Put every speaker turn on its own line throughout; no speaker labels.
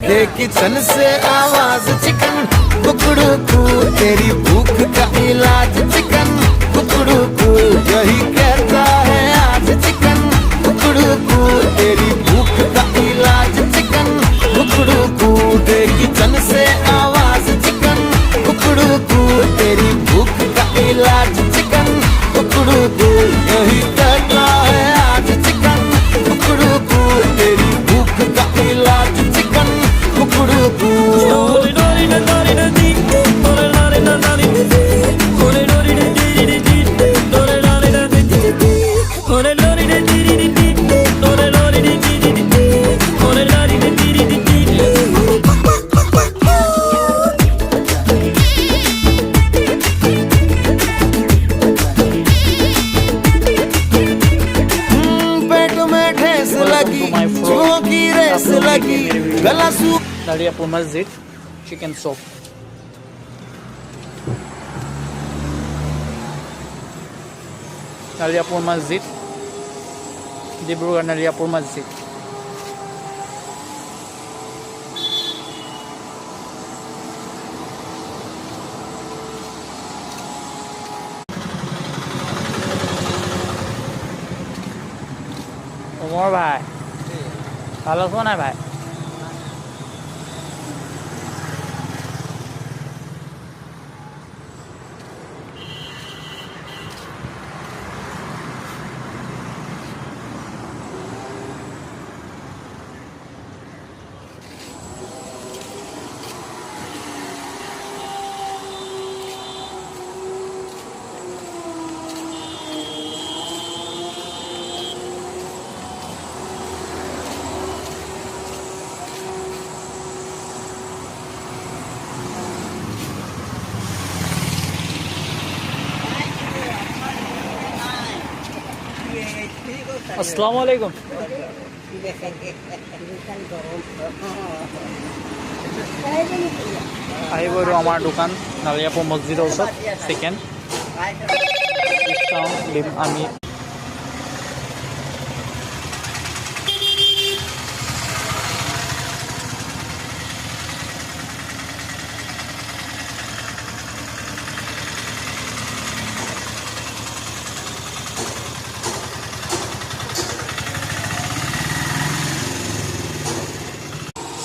दे kitchen से आवाज chicken कुकड़ू कू तेरी भूख का इलाज चिकन कुकड़ू कू यही कहता है आज चिकन कुकड़ू कू तेरी भूख का इलाज चिकन कुकड़ू कू दे किचन से आवाज चिकन कुकड़ू कू तेरी भूख का इलाज चिकन कुकड़ू कू यही कहता है आज चिकन कुकड़ू कू तेरी भूख का इलाज चिकन कुकड़ू कू
Dariapur Masjid chicken soup. Dariapur Masjid, Dibrugarh Dariapur Masjid. Umar bhai, ভালো আছো না ভাই? আসসালামু আলাইকুম আহিব আৰু আমাৰ দোকান নালিয়াপুৰ মছজিদৰ ওচৰত চিকেন ডিছকাউণ্ট দিম আমি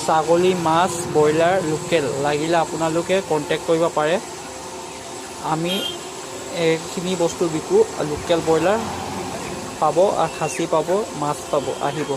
ছাগলী মাছ ব্ৰইলাৰ লোকেল লাগিলে আপোনালোকে কণ্টেক্ট কৰিব পাৰে আমি এইখিনি বস্তু বিকো লোকেল ব্ৰইলাৰ পাব আৰু খাচী পাব মাছ পাব আহিব